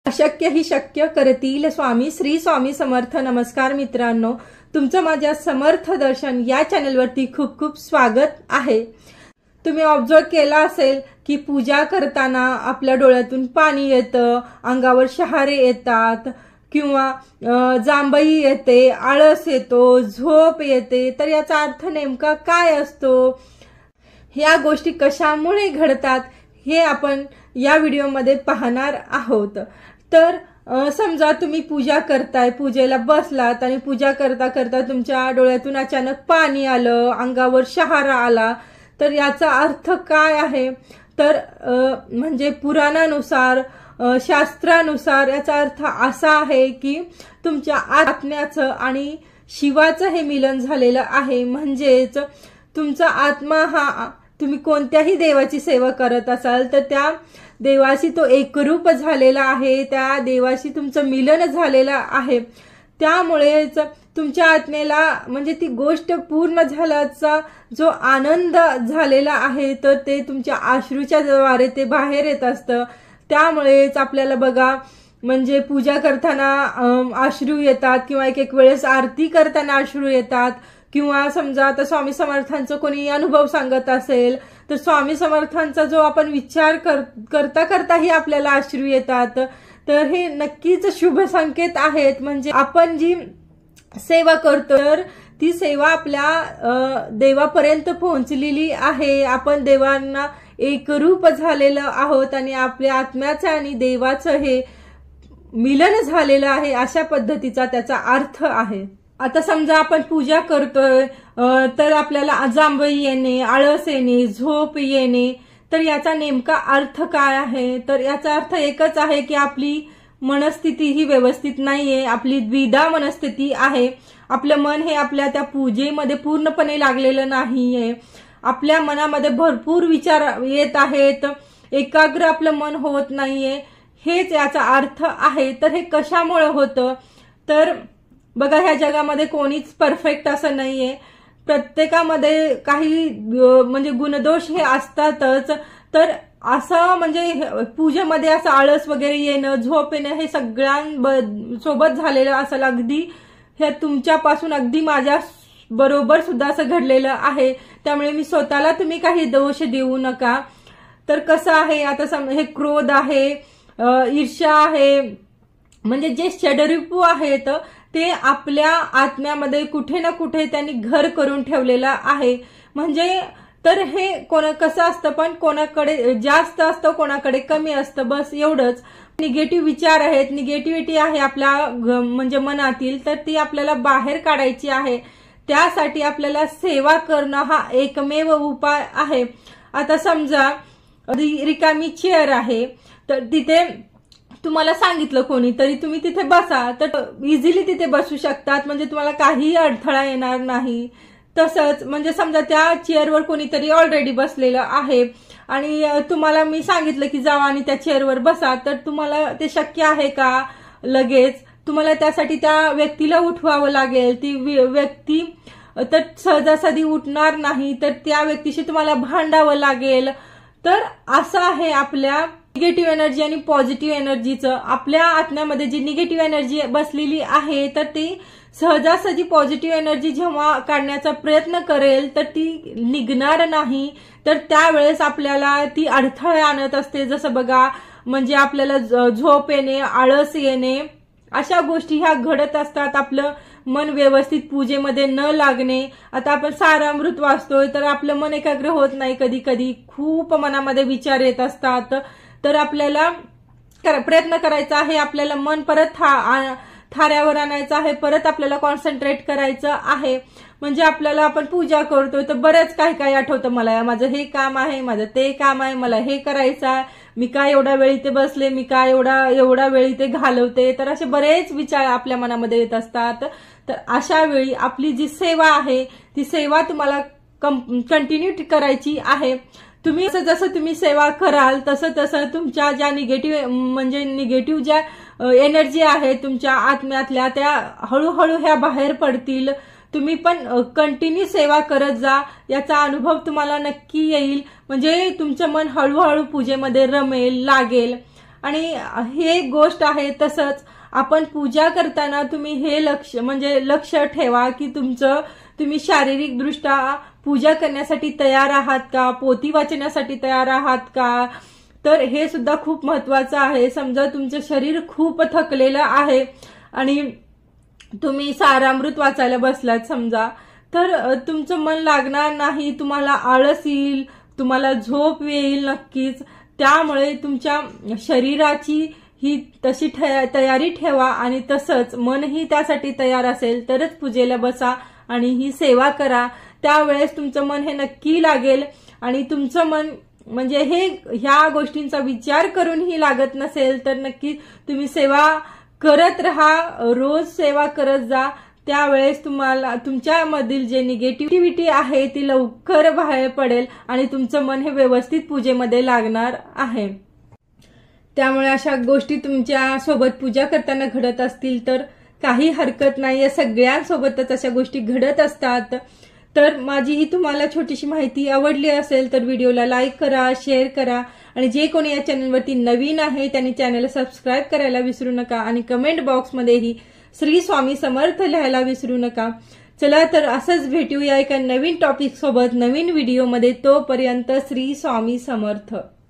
अशक्य ही शक्य करतील स्वामी श्री स्वामी समर्थ। नमस्कार मित्रांनो, तुमचं माझ्या समर्थ दर्शन या चॅनलवरती खूप खूप स्वागत आहे। तुम्ही ऑब्झर्व केला असेल की पूजा करताना आपल्या डोळ्यातून पाणी येतं, अंगावर शहारे येतात किंवा जांभई येते, आळस येतो, झोप येते, तर याचा अर्थ नेमका काय असतो, ह्या गोष्टी कशामुळे घडतात हे आपण या व्हिडिओमध्ये पाहणार आहोत। तर समजा तुम्ही पूजा करताय, पूजेला बसलात आणि पूजा करता करता तुमच्या डोळ्यातून अचानक पाणी आलं, अंगावर शहारा आला, तर याचा अर्थ काय आहे? तर म्हणजे पुराणानुसार, शास्त्रानुसार याचा अर्थ असा आहे की तुमच्या आत्म्याचं आणि शिवाचं हे मिलन झालेलं आहे। म्हणजेच तुमचा आत्मा हा, तुम्ही कोणत्याही देवाची सेवा करत असाल तर त्या देवाशी तो एकरूप झालेला आहे, त्या देवाशी तुमचं मिलन झालेलं आहे। त्यामुळेच तुमच्या आत्मेला म्हणजे ती गोष्ट पूर्ण झाल्याचा जो आनंद झालेला आहे तर ते तुमच्या अश्रूच्या द्वारे ते बाहेर येत असतं। त्यामुळेच आपल्याला बघा, म्हणजे पूजा करताना अश्रू येतात किंवा एक वेळेस आरती करताना अश्रू येतात, किंवा समजा आता स्वामी समर्थांचा कोणी अनुभव सांगत असेल तर स्वामी समर्थांचा जो आपण विचार करता करताही आपल्याला अश्रू येतात। तर हे नक्कीच शुभ संकेत आहेत। म्हणजे आपण जी सेवा करतो तर ती सेवा आपल्या देवापर्यंत पोहोचलेली आहे, आपण देवांना एकरूप झालेलं आहोत आणि आपल्या आत्म्याचं आणि देवाचं हे मिलन झालेलं आहे, अशा पद्धतीचा त्याचा अर्थ आहे। आता समजा आपण पूजा करतोय तर आपल्याला जांभई येणे, आळस येणे, झोप येणे, तर याचा नेमका अर्थ काय आहे? तर याचा अर्थ एकच आहे की आपली मनस्थिती ही व्यवस्थित नाहीये, आपली द्विधा मनस्थिती आहे। आपलं मन हे आपल्या त्या पूजेमध्ये पूर्णपणे लागलेलं नाहीये, आपल्या मनामध्ये भरपूर विचार येत आहेत, एकाग्र आपलं मन होत नाहीये, हेच याचा अर्थ आहे। तर हे कशामुळे होतं? तर बघा, ह्या जगामध्ये कोणीच परफेक्ट असं नाहीये, प्रत्येकामध्ये काही म्हणजे गुणदोष हे असतातच। तर असं म्हणजे पूजेमध्ये असं आळस वगैरे येणं, झोप येणं हे सगळ्यांसोबत झालेलं असेल, अगदी हे तुमच्यापासून अगदी माझ्या बरोबर सुद्धा असं घडलेलं आहे। त्यामुळे मी स्वतःला तुम्ही काही दोष देऊ नका। तर कसं आहे, आता हे क्रोध आहे, ईर्ष्या आहे, म्हणजे जे षडरिपू आहेत ते आपल्या आत्म्यामध्ये कुठे ना कुठे त्यांनी घर करून ठेवलेलं आहे। म्हणजे तर हे कसं असतं, पण कोणाकडे जास्त असतं, कोणाकडे कमी असतं, बस एवढंच। निगेटिव्ह विचार आहेत, निगेटिव्हिटी आहे आपल्या म्हणजे मनातील, तर ती आपल्याला बाहेर काढायची आहे। त्यासाठी आपल्याला सेवा करणं हा एकमेव उपाय आहे। आता समजा रिकामी चेअर आहे, तर तिथे तुम्हाला सांगितलं कोणीतरी तुम्ही तिथे बसा, तर इझिली तिथे बसू शकतात, म्हणजे तुम्हाला काही अडथळा येणार नाही। तसंच म्हणजे समजा त्या चेअरवर कोणीतरी ऑलरेडी बसलेलं आहे आणि तुम्हाला मी सांगितलं की जावा आणि त्या चेअरवर बसा, तर तुम्हाला ते शक्य आहे का? लगेच तुम्हाला त्यासाठी त्या व्यक्तीला उठवावं लागेल, ती व्यक्ती तर सहजासहजी उठणार नाही, तर त्या व्यक्तीशी तुम्हाला भांडावं लागेल। तर असं आहे आपल्या निगेटिव्ह एनर्जी आणि पॉझिटिव्ह एनर्जीचं। आपल्या आत्म्यामध्ये जी निगेटिव्ह एनर्जी बसलेली आहे तर ती सहजासहजी पॉझिटिव्ह एनर्जी जेव्हा काढण्याचा प्रयत्न करेल तर ती निघणार नाही, तर त्यावेळेस आपल्याला ती अडथळे आणत असते। जसं बघा, म्हणजे आपल्याला झोप येणे, आळस येणे, अशा गोष्टी ह्या घडत असतात। आपलं मन व्यवस्थित पूजेमध्ये न लागणे, आता आपण सारामृत वाचतोय तर आपलं मन एकाग्र होत नाही, कधी कधी खूप मनामध्ये विचार येत असतात। तर आपल्याला प्रयत्न करायचा आहे, आपल्याला मन परत थाऱ्यावर आणायचं आहे, परत आपल्याला कॉन्सन्ट्रेट करायचं आहे। म्हणजे आपल्याला आपण पूजा करतोय तर बरेच काही आठवतं, मला माझं हे काम आहे, माझं ते काम आहे, मला हे करायचं आहे, मी काय एवढा वेळ इथे बसले, मी काय एवढा वेळ इथे घालवते, तर असे बरेच विचार आपल्या मनामध्ये येत असतात। तर अशा वेळी आपली जी सेवा आहे ती सेवा तुम्हाला कंटिन्यू करायची आहे। तुम्ही जसं तुम्ही सेवा कराल तसं तसं तुमच्या ज्या निगेटिव्ह ज्या एनर्जी आहे तुमच्या आत्म्यातल्या, त्या हळूहळू ह्या बाहेर पडतील। तुम्ही पण कंटिन्यू सेवा करत जा, याचा अनुभव तुम्हाला नक्की येईल। म्हणजे तुमचं मन हळूहळू पूजेमध्ये रमेल, लागेल। आणि हे गोष्ट आहे. तसंच आपण पूजा करताना तुम्ही हे लक्ष ठेवा की तुम्ही शारीरिक दृष्ट्या पूजा करण्यासाठी तयार आहात का, पोथी वाचण्यासाठी तयार आहात का. तर हे सुद्धा खूप महत्वाचं आहे. समजा तुमचं शरीर खूप थकलेलं आहे आणि तुम्ही सारामृत वाचायला बसलात समजा, तर तुमचं मन लागणार नाही, तुम्हाला आळस येईल, तुम्हाला झोप येईल नक्कीच. त्यामुळे तुमच्या शरीराची ही तशी तयारी ठेवा आणि तसंच मनही त्यासाठी तयार असेल तरच पूजेला बसा आणि ही सेवा करा. त्यावेळेस तुमचं मन हे नक्की लागेल. आणि तुमचं मन म्हणजे ह्या गोष्टींचा विचार करूनही लागत नसेल तर नक्की तुम्ही सेवा करत राहा, रोज सेवा करत जा. त्यावेळेस तुम्हाला तुमच्यामधील जे निगेटिव्हिटी आहे ती लवकर बाहेर पडेल आणि तुमचं मन हे व्यवस्थित पूजेमध्ये लागणार आहे. त्यामुळे अशा गोष्टी तुमच्या सोबत पूजा करताना घडत असतील तर काही हरकत नाहीये, सगळ्यांसोबतच अशा गोष्टी घडत असतात. तर माझी ही तुम्हाला छोटीशी माहिती आवडली असेल तर व्हिडिओला लाईक करा, शेअर करा आणि जे कोणी या चॅनलवरती नवीन आहे त्यांनी चॅनलला सबस्क्राईब करायला विसरू नका आणि कमेंट बॉक्समध्येही श्री स्वामी समर्थ लिहायला विसरू नका. चला तर असंच भेटूया एका नवीन टॉपिक सोबत नवीन व्हिडिओमध्ये. तोपर्यंत श्री स्वामी समर्थ.